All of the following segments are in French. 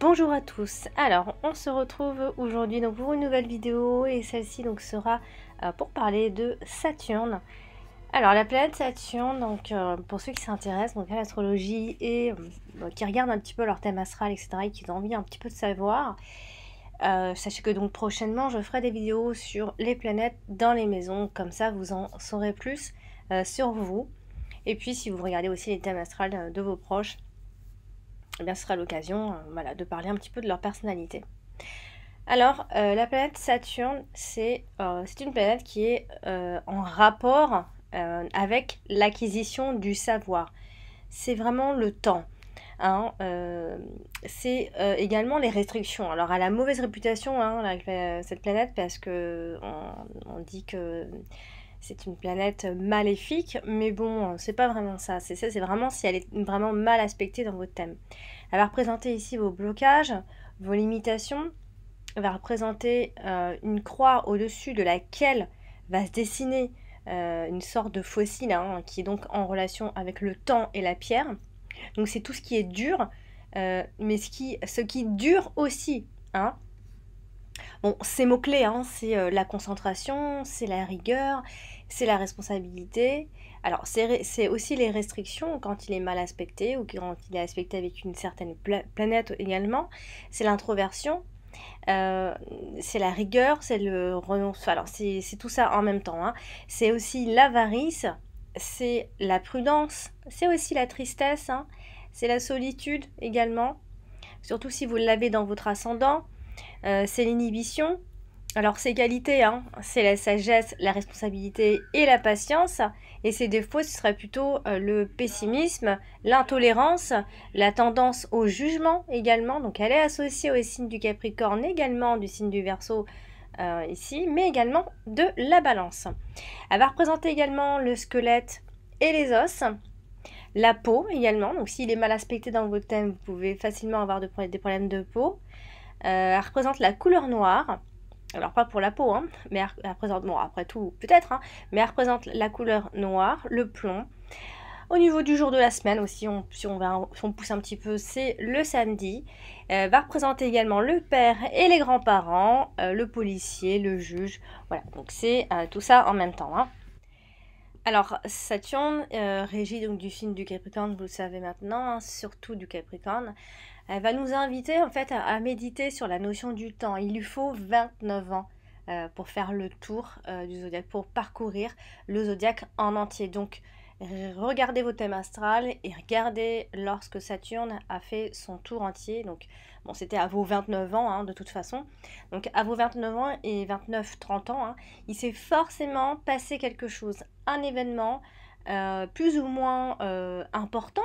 Bonjour à tous, alors on se retrouve aujourd'hui donc pour une nouvelle vidéo et celle-ci donc sera pour parler de Saturne. Alors la planète Saturne, donc pour ceux qui s'intéressent donc à l'astrologie et qui regardent un petit peu leur thème astral etc et qui ont envie un petit peu de savoir, sachez que donc prochainement je ferai des vidéos sur les planètes dans les maisons, comme ça vous en saurez plus sur vous. Et puis si vous regardez aussi les thèmes astrales de vos proches, eh bien, ce sera l'occasion voilà, de parler un petit peu de leur personnalité. Alors, la planète Saturne, c'est une planète qui est en rapport avec l'acquisition du savoir. C'est vraiment le temps. Hein, c'est également les restrictions. Alors, elle a mauvaise réputation, hein, cette planète, parce que on dit que c'est une planète maléfique, mais bon, c'est pas vraiment ça. C'est vraiment si elle est vraiment mal aspectée dans votre thème. Elle va représenter ici vos blocages, vos limitations. Elle va représenter une croix au-dessus de laquelle va se dessiner une sorte de fossile qui est donc en relation avec le temps et la pierre. Donc c'est tout ce qui est dur, mais ce qui dure aussi. Hein. Bon, ces mots-clés, c'est la concentration, c'est la rigueur, c'est la responsabilité. Alors, c'est aussi les restrictions quand il est mal aspecté ou quand il est aspecté avec une certaine planète également. C'est l'introversion, c'est la rigueur, c'est le renoncement. Alors, c'est tout ça en même temps. C'est aussi l'avarice, c'est la prudence, c'est aussi la tristesse, c'est la solitude également. Surtout si vous l'avez dans votre ascendant. C'est l'inhibition. Alors ses qualités, c'est la sagesse, la responsabilité et la patience. Et ses défauts, ce serait plutôt le pessimisme, l'intolérance, la tendance au jugement également. Donc elle est associée au signe du Capricorne, également du signe du Verseau ici, mais également de la Balance. Elle va représenter également le squelette et les os. La peau également, donc s'il est mal aspecté dans votre thème, vous pouvez facilement avoir des problèmes de peau. Elle représente la couleur noire. Alors pas pour la peau, mais elle représente, bon après tout peut-être, mais elle représente la couleur noire, le plomb. Au niveau du jour de la semaine aussi, si on pousse un petit peu, c'est le samedi. Va représenter également le père et les grands-parents, le policier, le juge. Voilà, donc c'est tout ça en même temps. Alors, Saturne régit donc du signe du Capricorne, vous le savez maintenant, surtout du Capricorne. Elle va nous inviter en fait à méditer sur la notion du temps. Il lui faut 29 ans pour faire le tour du zodiaque, pour parcourir le zodiaque en entier. Donc, regardez vos thèmes astrales et regardez lorsque Saturne a fait son tour entier. Donc, bon, c'était à vos 29 ans de toute façon. Donc, à vos 29 ans et 29-30 ans, il s'est forcément passé quelque chose, un événement plus ou moins important.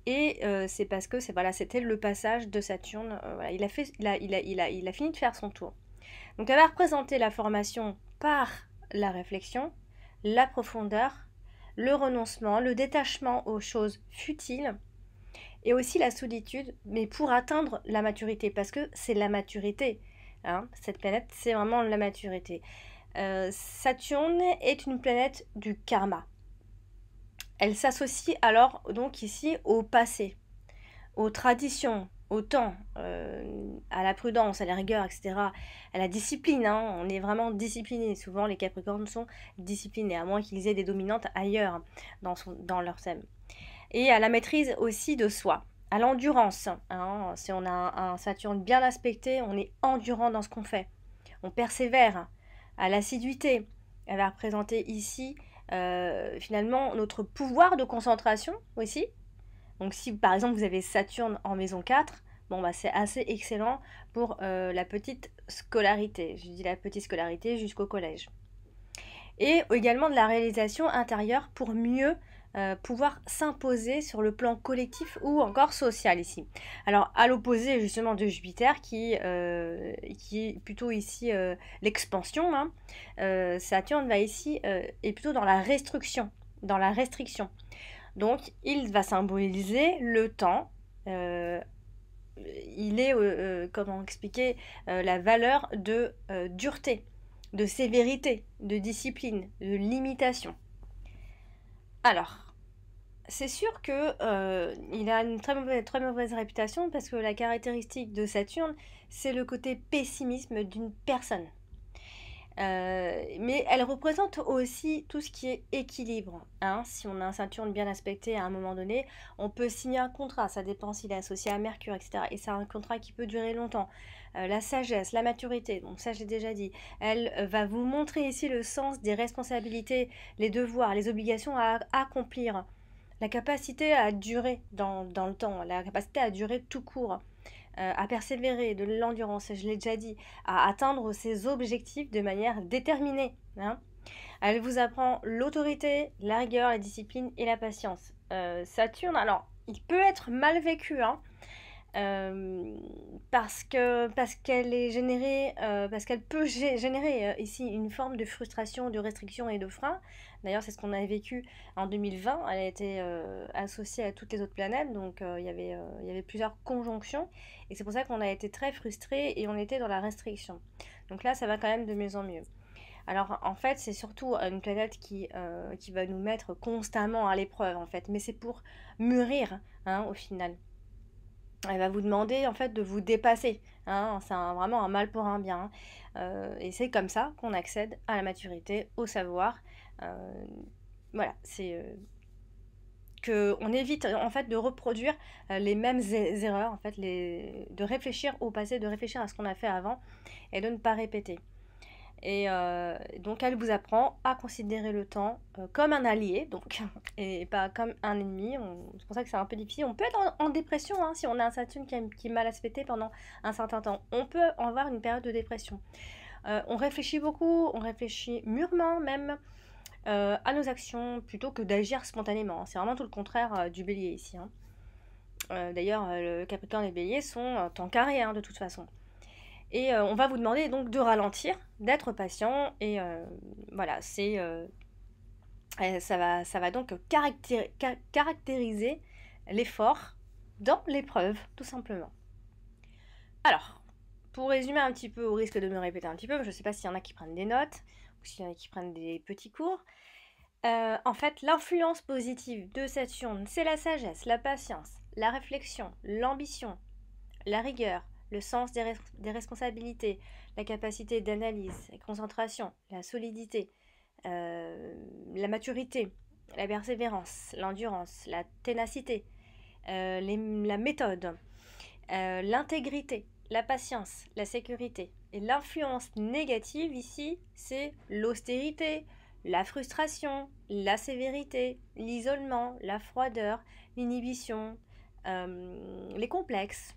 Et c'est parce que c'était le passage de Saturne. Voilà, il a fini de faire son tour. Donc, elle va représenter la formation par la réflexion, la profondeur, le renoncement, le détachement aux choses futiles et aussi la solitude, mais pour atteindre la maturité, parce que c'est la maturité. Cette planète, c'est vraiment la maturité. Saturne est une planète du karma. Elle s'associe alors donc ici au passé, aux traditions, au temps, à la prudence, à la rigueur, etc. À la discipline, on est vraiment discipliné. Souvent, les Capricornes sont disciplinés, à moins qu'ils aient des dominantes ailleurs dans leur thème. Et à la maîtrise aussi de soi, à l'endurance. Si on a un Saturne bien aspecté, on est endurant dans ce qu'on fait. On persévère, à l'assiduité. Elle va représenter ici finalement notre pouvoir de concentration aussi. Donc si par exemple vous avez Saturne en maison 4, c'est assez excellent pour la petite scolarité. Je dis la petite scolarité jusqu'au collège. Et également de la réalisation intérieure pour mieux pouvoir s'imposer sur le plan collectif ou encore social ici. Alors à l'opposé justement de Jupiter qui est plutôt ici l'expansion, Saturne va ici est plutôt dans la restriction, Donc il va symboliser le temps. Il est, comment expliquer, la valeur de dureté, de sévérité, de discipline, de limitation. Alors, c'est sûr que il a une très mauvaise réputation parce que la caractéristique de Saturne, c'est le côté pessimisme d'une personne. Mais elle représente aussi tout ce qui est équilibre. Hein. Si on a un Saturne bien aspecté à un moment donné, on peut signer un contrat, ça dépend s'il est associé à Mercure, etc. Et c'est un contrat qui peut durer longtemps. La sagesse, la maturité, donc ça j'ai déjà dit, elle va vous montrer ici le sens des responsabilités, les devoirs, les obligations à accomplir, la capacité à durer dans le temps, la capacité à durer tout court, à persévérer, de l'endurance, je l'ai déjà dit, à atteindre ses objectifs de manière déterminée. Hein. Elle vous apprend l'autorité, la rigueur, la discipline et la patience. Saturne, alors, il peut être mal vécu, hein, parce qu'elle est générée, parce qu'elle peut générer ici une forme de frustration, de restriction et de frein. D'ailleurs, c'est ce qu'on a vécu en 2020. Elle a été associée à toutes les autres planètes, donc il y avait plusieurs conjonctions, et c'est pour ça qu'on a été très frustrés et on était dans la restriction. Donc là, ça va quand même de mieux en mieux. Alors en fait, c'est surtout une planète qui va nous mettre constamment à l'épreuve, en fait, mais c'est pour mûrir, hein, au final. Elle va vous demander en fait de vous dépasser. Hein, c'est vraiment un mal pour un bien. Et c'est comme ça qu'on accède à la maturité, au savoir. Voilà, c'est que on évite en fait de reproduire les mêmes erreurs, en fait, de réfléchir au passé, de réfléchir à ce qu'on a fait avant et de ne pas répéter. Et donc elle vous apprend à considérer le temps comme un allié, donc, et pas comme un ennemi. C'est pour ça que c'est un peu difficile. On peut être en dépression hein, si on a un Saturne qui est mal aspecté pendant un certain temps. On peut avoir une période de dépression. On réfléchit beaucoup, on réfléchit mûrement même à nos actions plutôt que d'agir spontanément. C'est vraiment tout le contraire du bélier ici. Hein. D'ailleurs, le Capricorne et le bélier sont en carré hein, de toute façon. Et on va vous demander donc de ralentir, d'être patient. Et voilà, ça va donc caractériser l'effort dans l'épreuve, tout simplement. Alors, pour résumer un petit peu, au risque de me répéter un petit peu, je ne sais pas s'il y en a qui prennent des notes ou s'il y en a qui prennent des petits cours. En fait, l'influence positive de Saturne, c'est la sagesse, la patience, la réflexion, l'ambition, la rigueur, le sens des responsabilités, la capacité d'analyse, la concentration, la solidité, la maturité, la persévérance, l'endurance, la ténacité, la méthode, l'intégrité, la patience, la sécurité. Et l'influence négative ici, c'est l'austérité, la frustration, la sévérité, l'isolement, la froideur, l'inhibition, les complexes,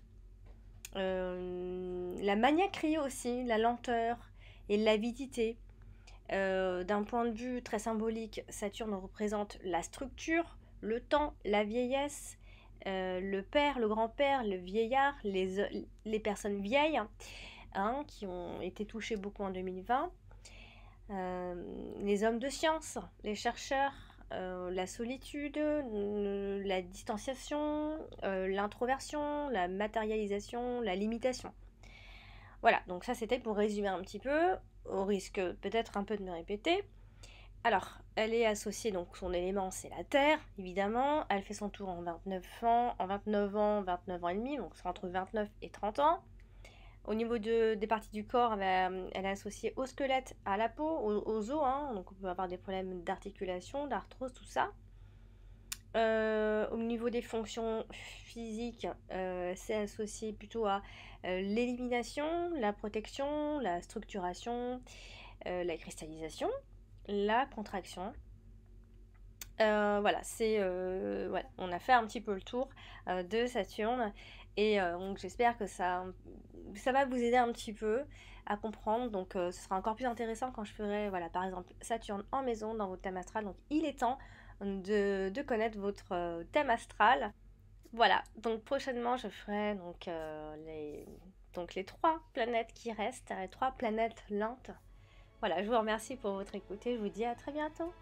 la maniaquerie aussi, la lenteur et l'avidité. D'un point de vue très symbolique, Saturne représente la structure, le temps, la vieillesse, le père, le grand-père, le vieillard, les personnes vieilles hein, qui ont été touchées beaucoup en 2020, les hommes de science, les chercheurs, la solitude, la distanciation, l'introversion, la matérialisation, la limitation. Voilà, donc ça c'était pour résumer un petit peu, au risque peut-être un peu de me répéter. Alors, elle est associée, donc son élément c'est la Terre, évidemment. Elle fait son tour en 29 ans, 29 ans et demi, donc c'est entre 29 et 30 ans. Au niveau des parties du corps, elle est associée au squelette, à la peau, aux os, hein, donc on peut avoir des problèmes d'articulation, d'arthrose, tout ça. Au niveau des fonctions physiques, c'est associé plutôt à l'élimination, la protection, la structuration, la cristallisation, la contraction. Voilà, voilà, on a fait un petit peu le tour de Saturne et donc j'espère que ça va vous aider un petit peu à comprendre. Donc ce sera encore plus intéressant quand je ferai, voilà, par exemple Saturne en maison dans votre thème astral. Donc il est temps de connaître votre thème astral. Voilà, donc prochainement je ferai donc les 3 planètes qui restent, les 3 planètes lentes. Voilà, je vous remercie pour votre écoute et je vous dis à très bientôt.